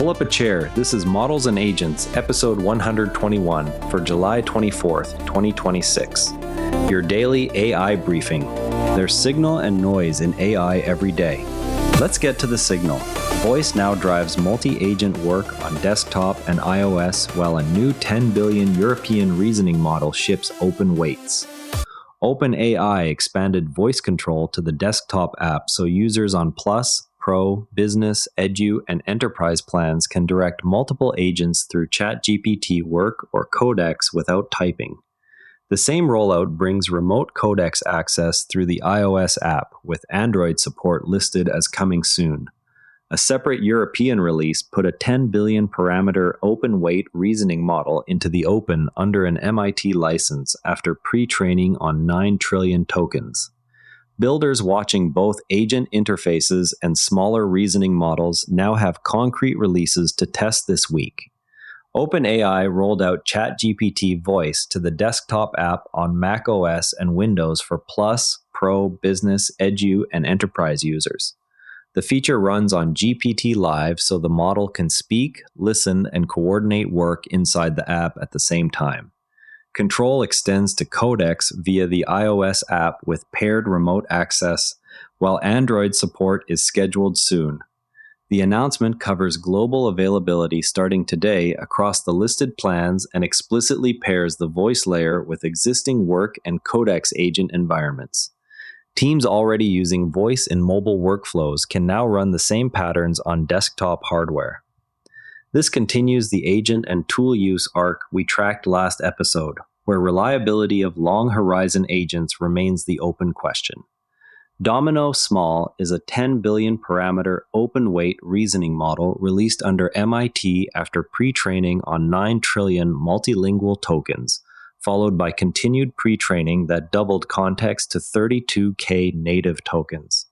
Pull up a chair. This is Models and Agents, episode 121 for July 24th, 2026. Your daily AI briefing. There's signal and noise in AI every day. Let's get to the signal. Voice now drives multi-agent work on desktop and iOS, while a new 10 billion European reasoning model ships open weights. OpenAI expanded voice control to the desktop app so users on Plus, Pro, Business, Edu, and Enterprise plans can direct multiple agents through ChatGPT work or codecs without typing. The same rollout brings remote codecs access through the iOS app, with Android support listed as coming soon. A separate European release put a 10 billion parameter open-weight reasoning model into the open under an MIT license after pre-training on 9 trillion tokens. Builders watching both agent interfaces and smaller reasoning models now have concrete releases to test this week. OpenAI rolled out ChatGPT Voice to the desktop app on macOS and Windows for Plus, Pro, Business, Edu, and Enterprise users. The feature runs on GPT Live so the model can speak, listen, and coordinate work inside the app at the same time. Control extends to codecs via the iOS app with paired remote access, while Android support is scheduled soon. The announcement covers global availability starting today across the listed plans and explicitly pairs the voice layer with existing work and codecs agent environments. Teams already using voice in mobile workflows can now run the same patterns on desktop hardware. This continues the agent and tool use arc we tracked last episode, where reliability of long-horizon agents remains the open question. Domyn-Small is a 10 billion parameter open-weight reasoning model released under MIT after pre-training on 9 trillion multilingual tokens, followed by continued pre-training that doubled context to 32K native tokens.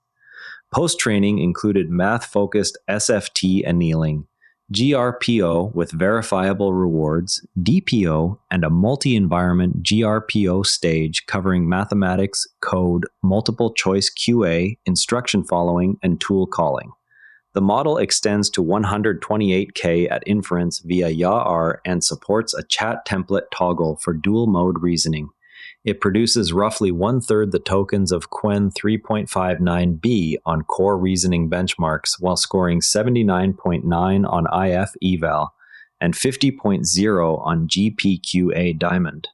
Post-training included math-focused SFT annealing, GRPO with verifiable rewards, DPO, and a multi-environment GRPO stage covering mathematics, code, multiple choice QA, instruction following, and tool calling. The model extends to 128K at inference via YAR and supports a chat template toggle for dual mode reasoning. It produces roughly one-third the tokens of Qwen 3.59b on core reasoning benchmarks while scoring 79.9 on IF eval and 50.0 on GPQA Diamond.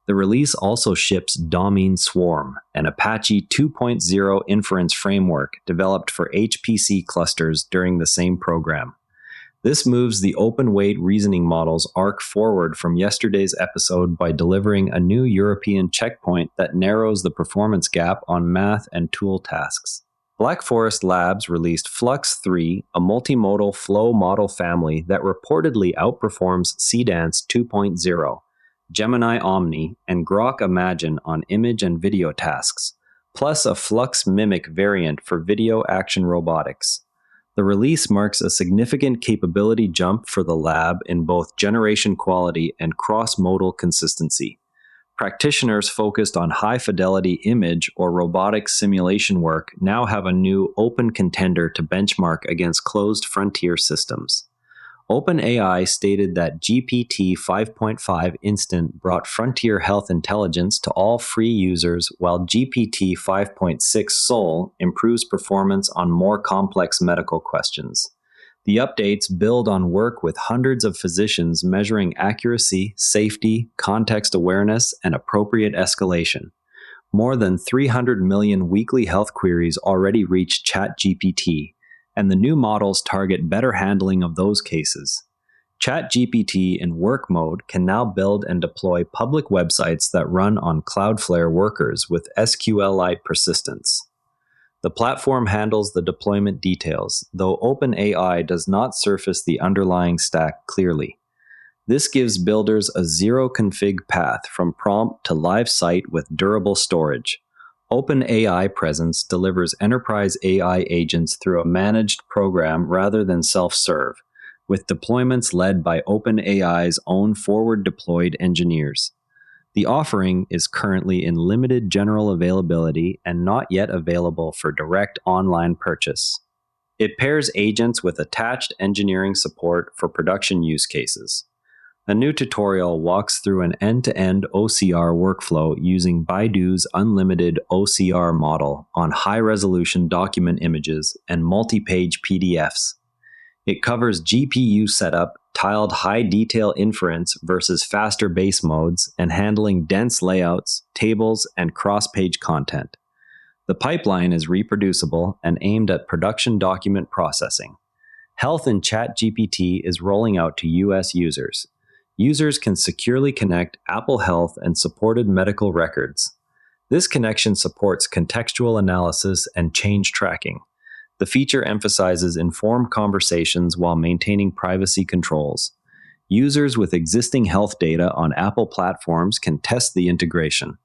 The release also ships Domyn-Swarm, an Apache 2.0 inference framework developed for HPC clusters during the same program. This moves the open-weight reasoning model's arc forward from yesterday's episode by delivering a new European checkpoint that narrows the performance gap on math and tool tasks. Black Forest Labs released Flux 3, a multimodal flow model family that reportedly outperforms Seedance 2.0, Gemini Omni, and Grok Imagine on image and video tasks, plus a Flux Mimic variant for video action robotics. The release marks a significant capability jump for the lab in both generation quality and cross-modal consistency. Practitioners focused on high-fidelity image or robotic simulation work now have a new open contender to benchmark against closed frontier systems. OpenAI stated that GPT 5.5 Instant brought frontier health intelligence to all free users, while GPT 5.6 Soul improves performance on more complex medical questions. The updates build on work with hundreds of physicians measuring accuracy, safety, context awareness, and appropriate escalation. More than 300 million weekly health queries already reach ChatGPT, and the new models target better handling of those cases. ChatGPT in work mode can now build and deploy public websites that run on Cloudflare workers with SQLite persistence. The platform handles the deployment details, though OpenAI does not surface the underlying stack clearly. This gives builders a zero-config path from prompt to live site with durable storage. OpenAI Presence delivers enterprise AI agents through a managed program rather than self-serve, with deployments led by OpenAI's own forward-deployed engineers. The offering is currently in limited general availability and not yet available for direct online purchase. It pairs agents with attached engineering support for production use cases. A new tutorial walks through an end-to-end OCR workflow using Baidu's unlimited OCR model on high-resolution document images and multi-page PDFs. It covers GPU setup, tiled high-detail inference versus faster base modes, and handling dense layouts, tables, and cross-page content. The pipeline is reproducible and aimed at production document processing. Health in ChatGPT is rolling out to US users. Users can securely connect Apple Health and supported medical records. This connection supports contextual analysis and change tracking. The feature emphasizes informed conversations while maintaining privacy controls. Users with existing health data on Apple platforms can test the integration.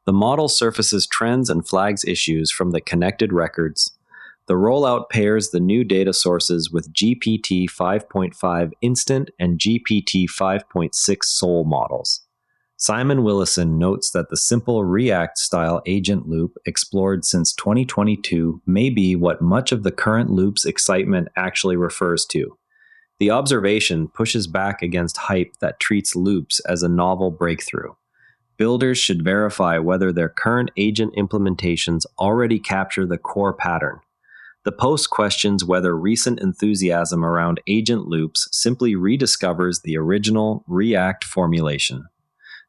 The model surfaces trends and flags issues from the connected records. The rollout pairs the new data sources with GPT 5.5 Instant and GPT 5.6 Soul models. Simon Willison notes that the simple React-style agent loop explored since 2022 may be what much of the current loop's excitement actually refers to. The observation pushes back against hype that treats loops as a novel breakthrough. Builders should verify whether their current agent implementations already capture the core pattern. The post questions whether recent enthusiasm around agent loops simply rediscovers the original React formulation.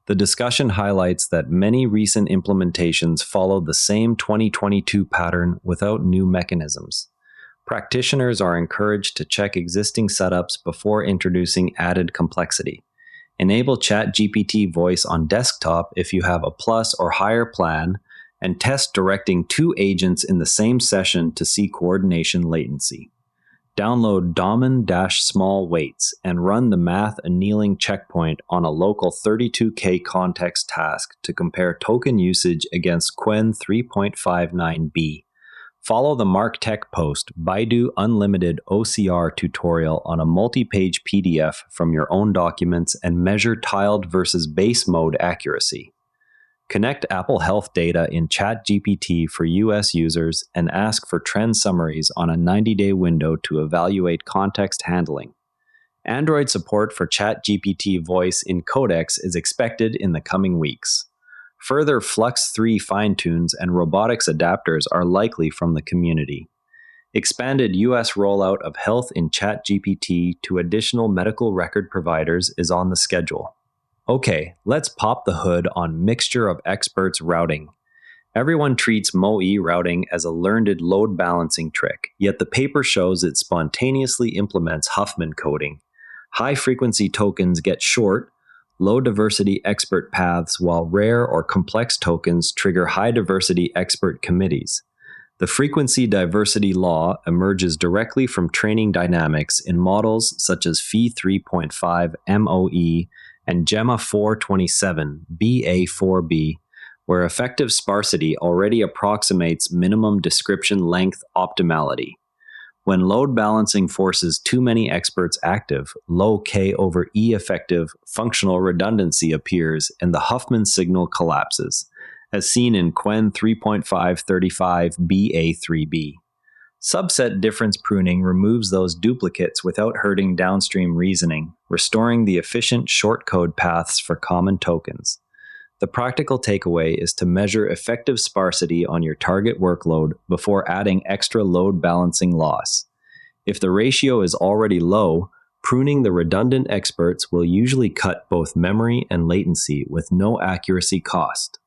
The discussion highlights that many recent implementations follow the same 2022 pattern without new mechanisms. Practitioners are encouraged to check existing setups before introducing added complexity. Enable ChatGPT voice on desktop if you have a Plus or higher plan, and test directing two agents in the same session to see coordination latency. Download Domyn-Small weights and run the math annealing checkpoint on a local 32K context task to compare token usage against Qwen 3.59b. Follow the MarkTech post Baidu Unlimited OCR tutorial on a multi-page PDF from your own documents and measure tiled versus base mode accuracy. Connect Apple Health data in ChatGPT for US users and ask for trend summaries on a 90-day window to evaluate context handling. Android support for ChatGPT voice in Codex is expected in the coming weeks. Further Flux 3 fine-tunes and robotics adapters are likely from the community. Expanded US rollout of health in ChatGPT to additional medical record providers is on the schedule. Okay, let's pop the hood on mixture of experts routing. Everyone treats MoE routing as a learned load balancing trick, yet the paper shows it spontaneously implements Huffman coding. High-frequency tokens get short, low-diversity expert paths, while rare or complex tokens trigger high-diversity expert committees. The frequency diversity law emerges directly from training dynamics in models such as Phi 3.5 MoE and Gemma 427 BA4B, where effective sparsity already approximates minimum description length optimality. When load balancing forces too many experts active, low K over E effective functional redundancy appears and the Huffman signal collapses, as seen in Qwen 3.535 BA3B. Subset difference pruning removes those duplicates without hurting downstream reasoning, restoring the efficient shortcode paths for common tokens. The practical takeaway is to measure effective sparsity on your target workload before adding extra load balancing loss. If the ratio is already low, pruning the redundant experts will usually cut both memory and latency with no accuracy cost.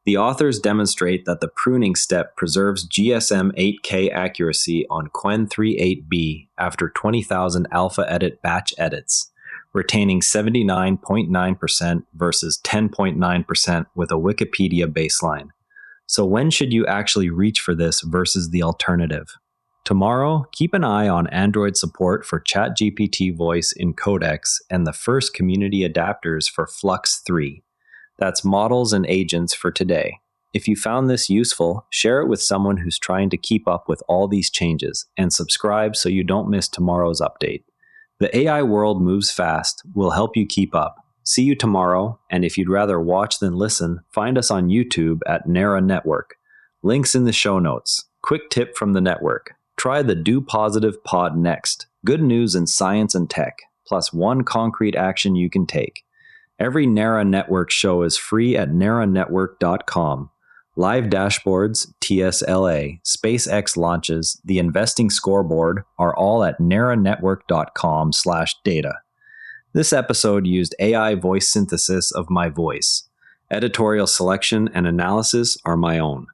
The authors demonstrate that the pruning step preserves GSM 8K accuracy on Qwen 3.8b after 20,000 alpha edit batch edits, retaining 79.9% versus 10.9% with a Wikipedia baseline. So when should you actually reach for this versus the alternative? Tomorrow, keep an eye on Android support for ChatGPT voice in Codex and the first community adapters for Flux 3. That's models and agents for today. If you found this useful, share it with someone who's trying to keep up with all these changes, and subscribe so you don't miss tomorrow's update. The AI world moves fast. We'll help you keep up. See you tomorrow, and if you'd rather watch than listen, find us on YouTube at Nara Network. Links in the show notes. Quick tip from the network. Try the Do Positive Pod next. Good news in science and tech, plus one concrete action you can take. Every NARA Network show is free at naranetwork.com. Live dashboards, TSLA, SpaceX launches, the investing scoreboard are all at naranetwork.com/data. This episode used AI voice synthesis of my voice. Editorial selection and analysis are my own.